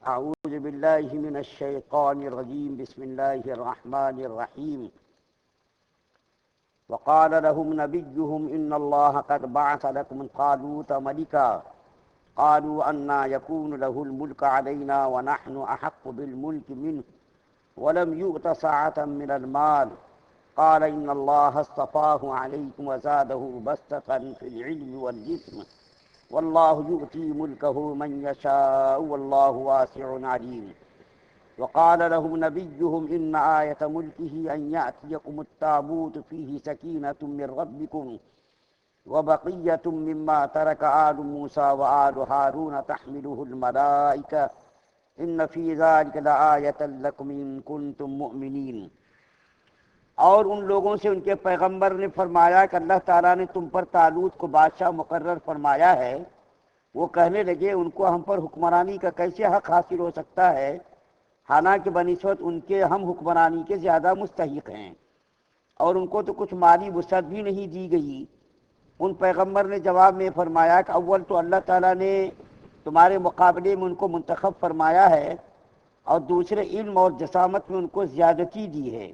أعوذ بالله من الشيطان الرجيم بسم الله الرحمن الرحيم وقال لهم نبيهم إن الله قد بعث لكم طالوت ملكا قالوا أنى يكون له الملك علينا ونحن أحق بالملك منه ولم يؤت سعة من المال قال إن الله اصطفاه عليكم وزاده بسطة في العلم والجسم والله يؤتي ملكه من يشاء والله واسع عليم وقال لهم نبيهم إن آية ملكه أن يأتيكم التابوت فيه سكينة من ربكم وبقية مما ترك آل موسى وآل هارون تحمله الملائكة إن في ذلك لآية لكم إن كنتم مؤمنين۔ اور ان لوگوں سے ان کے پیغمبر نے فرمایا کہ اللہ تعالیٰ نے تم پر طالوت کو بادشاہ مقرر فرمایا ہے۔ وہ کہنے لگے ان کو ہم پر حکمرانی کا کیسے حق حاصل ہو سکتا ہے، حالانکہ بنسبت ان کے ہم حکمرانی کے زیادہ مستحق ہیں، اور ان کو تو کچھ مالی وسعت بھی نہیں دی گئی۔ ان پیغمبر نے جواب میں فرمایا کہ اول تو اللہ تعالیٰ نے تمہارے مقابلے میں ان کو منتخب فرمایا ہے، اور دوسرے علم اور جسامت میں ان کو زیادتی دی ہے،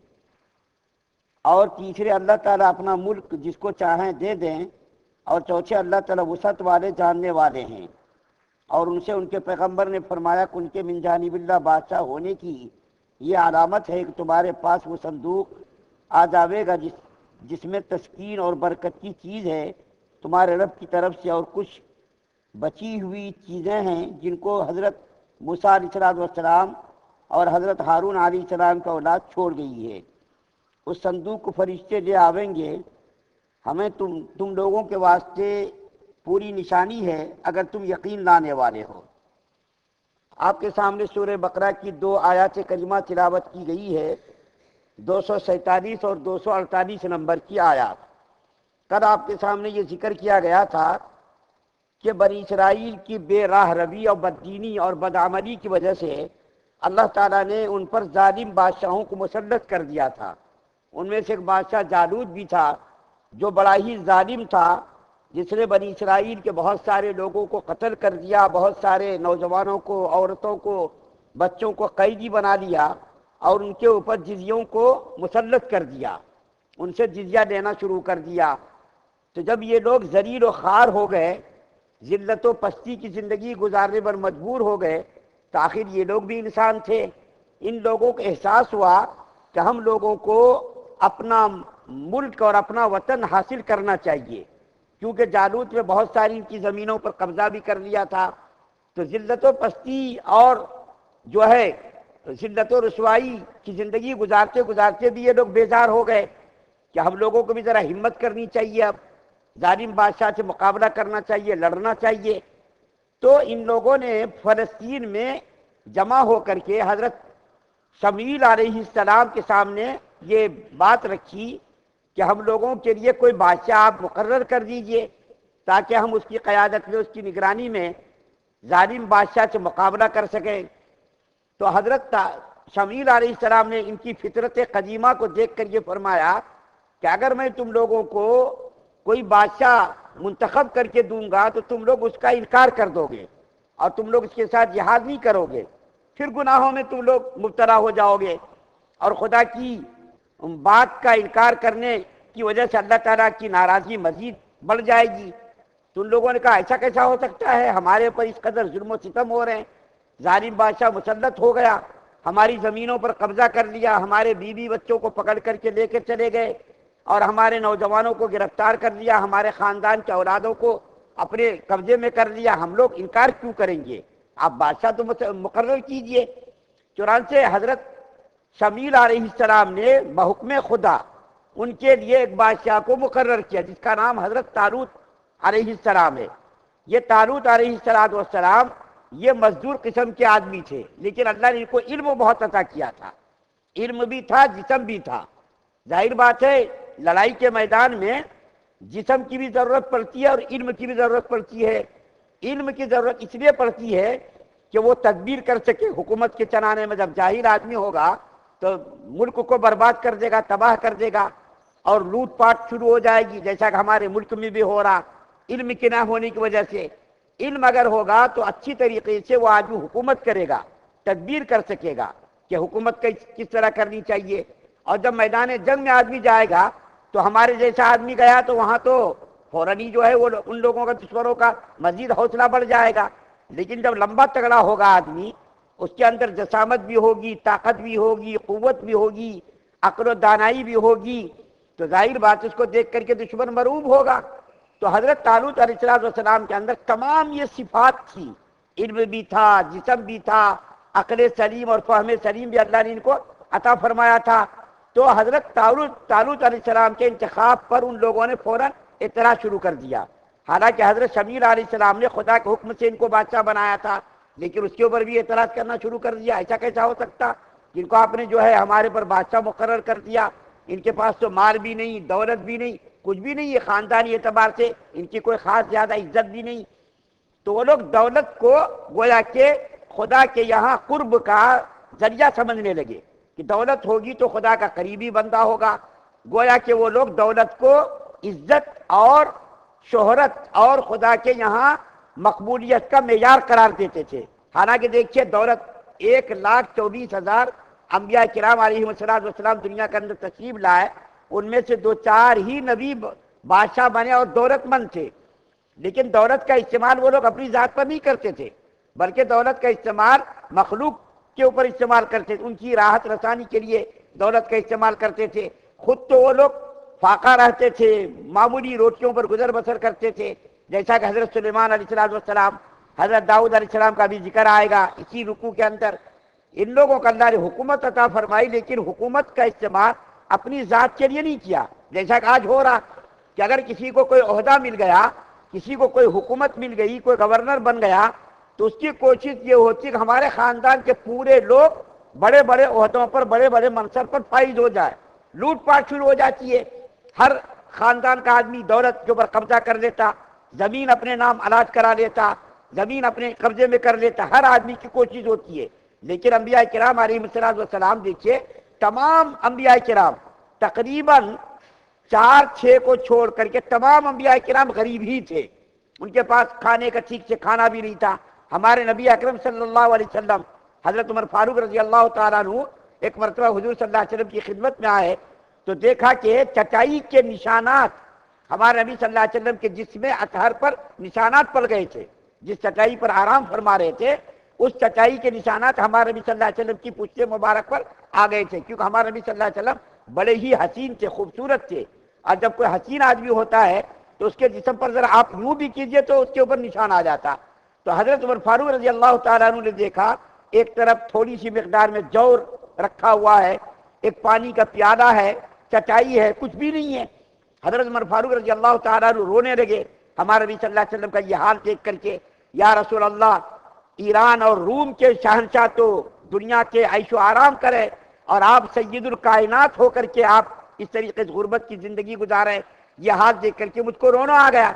اور تیسرے اللہ تعالیٰ اپنا ملک جس کو چاہیں دے دیں، اور چوتھے اللہ تعالیٰ وسعت والے جاننے والے ہیں۔ اور ان سے ان کے پیغمبر نے فرمایا کہ ان کے من جانب اللہ بادشاہ ہونے کی یہ علامت ہے کہ تمہارے پاس وہ صندوق آ جاوے گا جس میں تسکین اور برکت کی چیز ہے تمہارے رب کی طرف سے، اور کچھ بچی ہوئی چیزیں ہیں جن کو حضرت موسیٰ علیہ السلام اور حضرت ہارون علیہ السلام کا اولاد چھوڑ گئی ہے۔ اس صندوق کو فرشتے لے آویں گے، ہمیں تم لوگوں کے واسطے پوری نشانی ہے اگر تم یقین لانے والے ہو۔ آپ کے سامنے سورہ بقرہ کی 2 آیات کریمہ تلاوت کی گئی ہے، 247 اور 248 نمبر کی آیات۔ کل آپ کے سامنے یہ ذکر کیا گیا تھا کہ بنی اسرائیل کی بے راہ روی اور بددینی اور بدعملی کی وجہ سے اللہ تعالیٰ نے ان پر ظالم بادشاہوں کو مسلط کر دیا تھا۔ ان میں سے ایک بادشاہ جالوت بھی تھا جو بڑا ہی ظالم تھا، جس نے بنی اسرائیل کے بہت سارے لوگوں کو قتل کر دیا، بہت سارے نوجوانوں کو، عورتوں کو، بچوں کو قیدی بنا لیا، اور ان کے اوپر جزیوں کو مسلط کر دیا، ان سے جزیہ لینا شروع کر دیا۔ تو جب یہ لوگ ذلیل و خوار ہو گئے، ذلت و پستی کی زندگی گزارنے پر مجبور ہو گئے، تو آخر یہ لوگ بھی انسان تھے۔ ان لوگوں کو احساس ہوا کہ ہم لوگوں کو اپنا ملک اور اپنا وطن حاصل کرنا چاہیے، کیونکہ جالوت نے بہت ساری ان کی زمینوں پر قبضہ بھی کر لیا تھا۔ تو ذلت و پستی اور جو ہے ذلت و رسوائی کی زندگی گزارتے گزارتے بھی یہ لوگ بیزار ہو گئے کہ ہم لوگوں کو بھی ذرا ہمت کرنی چاہیے، اب ظالم بادشاہ سے مقابلہ کرنا چاہیے، لڑنا چاہیے۔ تو ان لوگوں نے فلسطین میں جمع ہو کر کے حضرت شمویل علیہ السلام کے سامنے یہ بات رکھی کہ ہم لوگوں کے لیے کوئی بادشاہ آپ مقرر کر دیجئے تاکہ ہم اس کی قیادت میں، اس کی نگرانی میں ظالم بادشاہ سے مقابلہ کر سکیں۔ تو حضرت شمویل علیہ السلام نے ان کی فطرت قدیمہ کو دیکھ کر یہ فرمایا کہ اگر میں تم لوگوں کو کوئی بادشاہ منتخب کر کے دوں گا تو تم لوگ اس کا انکار کر دو گے، اور تم لوگ اس کے ساتھ جہاد نہیں کرو گے، پھر گناہوں میں تم لوگ مبتلا ہو جاؤ گے، اور خدا کی بات کا انکار کرنے کی وجہ سے اللہ تعالیٰ کی ناراضگی مزید بڑھ جائے گی۔ تو ان لوگوں نے کہا ایسا کیسا ہو سکتا ہے، ہمارے اوپر اس قدر ظلم و ستم ہو رہے ہیں، ظالم بادشاہ مسلط ہو گیا، ہماری زمینوں پر قبضہ کر لیا، ہمارے بیوی بچوں کو پکڑ کر کے لے کے چلے گئے، اور ہمارے نوجوانوں کو گرفتار کر لیا، ہمارے خاندان کے اولادوں کو اپنے قبضے میں کر لیا، ہم لوگ انکار کیوں کریں گے، آپ بادشاہ تو مقرر کیجئے۔ چنانچہ حضرت شمویل علیہ السلام نے بحکم خدا ان کے لیے ایک بادشاہ کو مقرر کیا جس کا نام حضرت طالوت علیہ السلام ہے۔ یہ طالوت علیہ السلام یہ مزدور قسم کے آدمی تھے، لیکن اللہ نے ان کو علم بہت عطا کیا تھا، علم بھی تھا، جسم بھی تھا۔ ظاہر بات ہے لڑائی کے میدان میں جسم کی بھی ضرورت پڑتی ہے اور علم کی بھی ضرورت پڑتی ہے۔ علم کی ضرورت اس لیے پڑتی ہے کہ وہ تدبیر کر سکے حکومت کے چلانے میں۔ جب جاہل آدمی ہوگا تو ملک کو برباد کر دے گا، تباہ کر دے گا، اور لوٹ پاٹ شروع ہو جائے گی، جیسا کہ ہمارے ملک میں بھی ہو رہا علم کے نہ ہونے کی وجہ سے۔ علم اگر ہوگا تو اچھی طریقے سے وہ آدمی حکومت کرے گا، تدبیر کر سکے گا کہ حکومت کس طرح کرنی چاہیے. اور جب میدان جنگ میں آدمی جائے گا تو ہمارے جیسا آدمی گیا تو وہاں تو فوراً ہی جو ہے وہ ان لوگوں کا دشمنوں کا مزید حوصلہ بڑھ جائے گا. لیکن جب لمبا تگڑا ہوگا آدمی، اس کے اندر جسامت بھی ہوگی، طاقت بھی ہوگی، قوت بھی ہوگی، عقل و دانائی بھی ہوگی، تو ظاہر بات اس کو دیکھ کر کے دشمن مرعوب ہوگا. تو حضرت طالوت علیہ السلام کے اندر تمام یہ صفات تھی، علم بھی تھا، جسم بھی تھا، عقل سلیم اور فہم سلیم بھی اللہ نے ان کو عطا فرمایا تھا. تو حضرت طالوت علیہ السلام کے انتخاب پر ان لوگوں نے فوراً اعتراض شروع کر دیا. حالانکہ حضرت شمویل علیہ السلام نے خدا کے حکم سے ان کو بادشاہ بنایا تھا، لیکن اس کے اوپر بھی اعتراض کرنا شروع کر دیا. ایسا کیسا ہو سکتا، جن کو آپ نے جو ہے ہمارے پر بادشاہ مقرر کر دیا، ان کے پاس تو مال بھی نہیں، دولت بھی نہیں، کچھ بھی نہیں ہے، خاندانی اعتبار سے ان کی کوئی خاص زیادہ عزت بھی نہیں. تو وہ لوگ دولت کو گویا کہ خدا کے یہاں قرب کا ذریعہ سمجھنے لگے کہ دولت ہوگی تو خدا کا قریبی بندہ ہوگا. گویا کہ وہ لوگ دولت کو عزت اور شہرت اور خدا کے یہاں مقبولیت کا معیار قرار دیتے تھے. حالانکہ دیکھیے دولت 1,24,000 انبیاء کرام علیہ السلام دنیا کے اندر تشریف لائے، ان میں سے 2-4 ہی نبی بادشاہ بنے اور دولت مند تھے. لیکن دولت کا استعمال وہ لوگ اپنی ذات پر نہیں کرتے تھے، بلکہ دولت کا استعمال مخلوق کے اوپر استعمال کرتے تھے، ان کی راحت رسانی کے لیے دولت کا استعمال کرتے تھے. خود تو وہ لوگ فاقہ رہتے تھے، معمولی روٹیوں پر گزر بسر کرتے تھے، جیسا کہ حضرت سلیمان علیہ السلام، حضرت داؤد علیہ السلام کا بھی ذکر آئے گا اسی رکوع کے اندر. ان لوگوں کو اللہ نے حکومت عطا فرمائی، لیکن حکومت کا استعمال اپنی ذات کے لیے نہیں کیا. جیسا کہ آج ہو رہا کہ اگر کسی کو کوئی عہدہ مل گیا، کسی کو کوئی حکومت مل گئی، کوئی گورنر بن گیا، تو اس کی کوشش یہ ہوتی ہے کہ ہمارے خاندان کے پورے لوگ بڑے بڑے عہدوں پر، بڑے بڑے منصب پر فائز ہو جائے. لوٹ پاٹ شروع ہو جاتی ہے، ہر خاندان کا آدمی دولت کے اوپر قبضہ کر لیتا، زمین اپنے نام علاج کرا لیتا، زمین اپنے قبضے میں کر لیتا، ہر آدمی کی کوشش ہوتی ہے. لیکن انبیاء کرام علیہ السلام دیکھیے، تمام انبیاء کرام تقریباً 4-6 کو چھوڑ کر کے تمام انبیاء کرام غریب ہی تھے. ان کے پاس کھانے کا ٹھیک سے کھانا بھی نہیں تھا. ہمارے نبی اکرم صلی اللہ علیہ وسلم حضرت عمر فاروق رضی اللہ تعالیٰ عنہ ایک مرتبہ حضور صلی اللہ علیہ وسلم کی خدمت میں آئے تو دیکھا کہ چٹائی کے نشانات ہمارے نبی صلی اللہ علیہ وسلم کے جسم اطہر پر نشانات پڑ گئے تھے. جس چٹائی پر آرام فرما رہے تھے، اس چٹائی کے نشانات ہمارے نبی صلی اللہ علیہ وسلم کی پشت مبارک پر آ گئے تھے، کیونکہ ہمارے نبی صلی اللہ علیہ وسلم بڑے ہی حسین تھے، خوبصورت تھے. اور جب کوئی حسین آدمی ہوتا ہے تو اس کے جسم پر ذرا آپ یوں بھی کیجئے تو اس کے اوپر نشان آ جاتا. تو حضرت عمر فاروق رضی اللہ تعالیٰ عنہ نے دیکھا ایک طرف تھوڑی سی مقدار میں جو رکھا ہوا ہے، ایک پانی کا پیالہ ہے، چٹائی ہے، کچھ بھی نہیں ہے. حضرت عمر فاروق رضی اللہ تعالیٰ عنہ رونے لگے ہمارے نبی صلی اللہ علیہ وسلم کا یہ حال دیکھ کر کے. یا رسول اللہ، ایران اور روم کے شہنشاہ تو دنیا کے عیش و آرام کرے اور آپ سید الکائنات ہو کر کے آپ اس طریقے سے غربت کی زندگی گزارے. یہ حال دیکھ کر کے مجھ کو رونا آ گیا.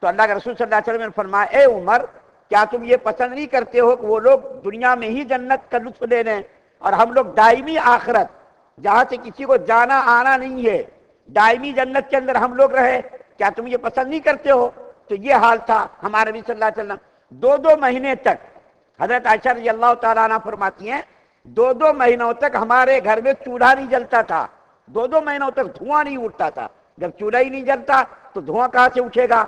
تو اللہ کے رسول صلی اللہ علیہ وسلم نے فرمایا، اے عمر، کیا تم یہ پسند نہیں کرتے ہو کہ وہ لوگ دنیا میں ہی جنت کا لطف لے لیں اور ہم لوگ دائمی آخرت، جہاں سے کسی کو جانا آنا نہیں ہے، دائمی جنت کے اندر ہم لوگ رہے، کیا تم یہ پسند نہیں کرتے ہو؟ تو یہ حال تھا ہمارے نبی صلی اللہ علیہ وسلم. 2 مہینے تک حضرت عائشہ رضی اللہ تعالیٰ عنہ فرماتی ہیں، 2 مہینوں تک ہمارے گھر میں چولہا نہیں جلتا تھا. 2 مہینوں تک دھواں نہیں اٹھتا تھا. جب چولہا ہی نہیں جلتا تو دھواں کہاں سے اٹھے گا؟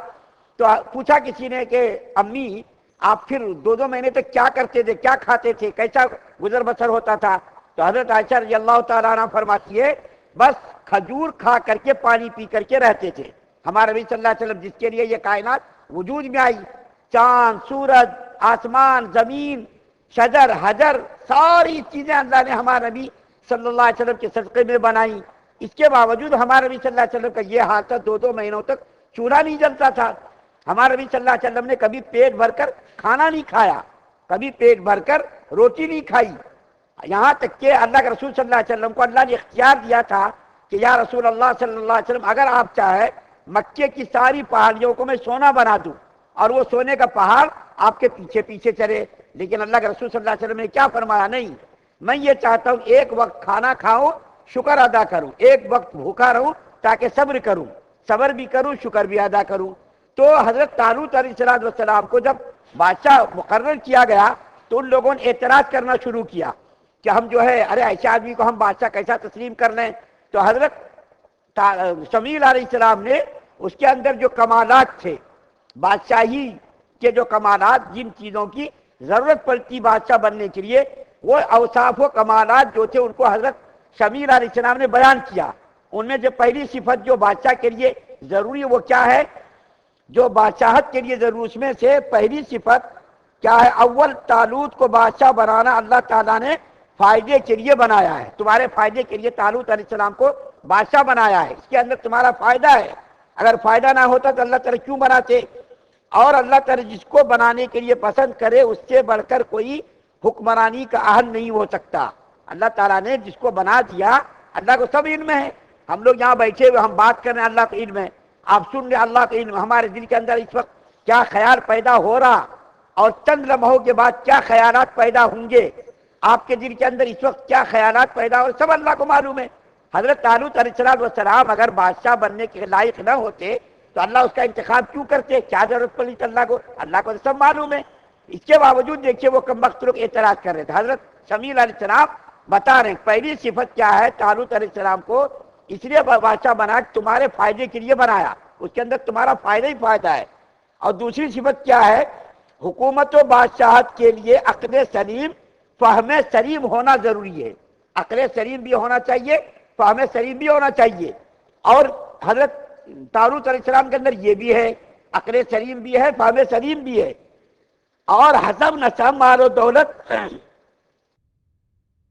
تو پوچھا کسی نے کہ امی، آپ پھر 2 مہینے تک کیا کرتے تھے، کیا کھاتے تھے، کیسا گزر بسر ہوتا تھا؟ تو حضرت عائشہ رضی اللہ تعالیٰ عنہ فرماتی ہے، بس کھجور کھا کر کے پانی پی کر کے رہتے تھے. ہمارے نبی صلی اللہ علیہ وسلم جس کے لیے یہ کائنات وجود میں آئی، چاند، سورج، آسمان، زمین، شجر، حجر، ساری چیزیں اللہ نے ہمارے نبی صلی اللہ علیہ وسلم کے صدقے میں بنائی. اس کے باوجود ہمارے نبی صلی اللہ علیہ وسلم کا یہ حال تھا، 2 مہینوں تک چولہا نہیں جلتا تھا. ہمارے نبی صلی اللہ علیہ وسلم نے کبھی پیٹ بھر کر کھانا نہیں کھایا، کبھی پیٹ بھر کر روٹی نہیں کھائی. یہاں تک کہ اللہ کے رسول صلی اللہ علیہ وسلم کو اللہ نے اختیار دیا تھا کہ یا رسول اللہ صلی اللہ علیہ وسلم، اگر آپ چاہیں مکے کی ساری پہاڑیوں کو میں سونا بنا دوں اور وہ سونے کا پہاڑ آپ کے پیچھے پیچھے چلے. لیکن اللہ کے رسول صلی اللہ علیہ وسلم نے کیا فرمایا؟ نہیں، میں یہ چاہتا ہوں ایک وقت کھانا کھاؤں، شکر ادا کروں، ایک وقت بھوکا رہوں تاکہ صبر کروں، صبر بھی کروں، شکر بھی ادا کروں. تو حضرت طالوت علیہ السلام کو جب بادشاہ مقرر کیا گیا تو ان لوگوں نے اعتراض کرنا شروع کیا کہ ہم جو ہے ارے ایسے آدمی کو ہم بادشاہ کیسا تسلیم کر لیں. تو حضرت شمیل علیہ السلام نے اس کے اندر جو کمالات تھے بادشاہی کے، جو کمالات جن چیزوں کی ضرورت پڑتی بادشاہ بننے کے لیے، وہ اوصاف و کمالات جو تھے ان کو حضرت شمیل علیہ السلام نے بیان کیا. ان میں جو پہلی صفت جو بادشاہ کے لیے ضروری ہے وہ کیا ہے؟ جو بادشاہت کے لیے ضرور، اس میں سے پہلی صفت کیا ہے؟ اول طالوت کو بادشاہ بنانا اللہ تعالیٰ نے فائدے کے لیے بنایا ہے. تمہارے فائدے کے لیے طالوت علیہ السلام کو بادشاہ بنایا ہے. اس کے اندر تمہارا فائدہ ہے. اگر فائدہ نہ ہوتا تو اللہ تعالیٰ کیوں بناتے؟ اور اللہ تعالیٰ جس کو بنانے کے لیے پسند کرے اس سے بڑھ کر کوئی حکمرانی کا اہل نہیں ہو سکتا. اللہ تعالیٰ نے جس کو بنا دیا، اللہ کو سب علم ہے. ہم لوگ یہاں بیٹھے ہوئے ہم بات کر رہے ہیں، اللہ کا علم ہے. آپ سن رہے اللہ کا علم. ہمارے دل کے اندر اس وقت کیا خیال پیدا ہو رہا اور چند لمحوں کے بعد کیا خیالات پیدا ہوں گے، آپ کے دل کے اندر اس وقت کیا خیالات پیدا ہو، سب اللہ کو معلوم ہے. حضرت طالوت علیہ السلام اگر بادشاہ بننے کے لائق نہ ہوتے تو اللہ اس کا انتخاب کیوں کرتے؟ کیا ضرورت پڑی تھی اللہ کو؟ اللہ کو تو سب معلوم ہے. اس کے باوجود دیکھیے وہ کم وقت لوگ اعتراض کر رہے تھے. حضرت شمیل علیہ السلام بتا رہے ہیں پہلی صفت کیا ہے طالوت علیہ السلام کو اس لیے بادشاہ بنا کہ تمہارے فائدے کے لیے بنایا، اس کے اندر تمہارا فائدہ ہی فائدہ ہے. اور دوسری صفت کیا ہے؟ حکومت و بادشاہت کے لیے عقل سلیم، فہم سلیم ہونا ضروری ہے. عقل سلیم بھی ہونا چاہیے، فہم سلیم بھی ہونا چاہیے. اور حضرت طالوت علیہ السلام کے اندر یہ بھی ہے، عقل سلیم بھی ہے، فہم سلیم بھی ہے. اور حسب نسب مال و دولت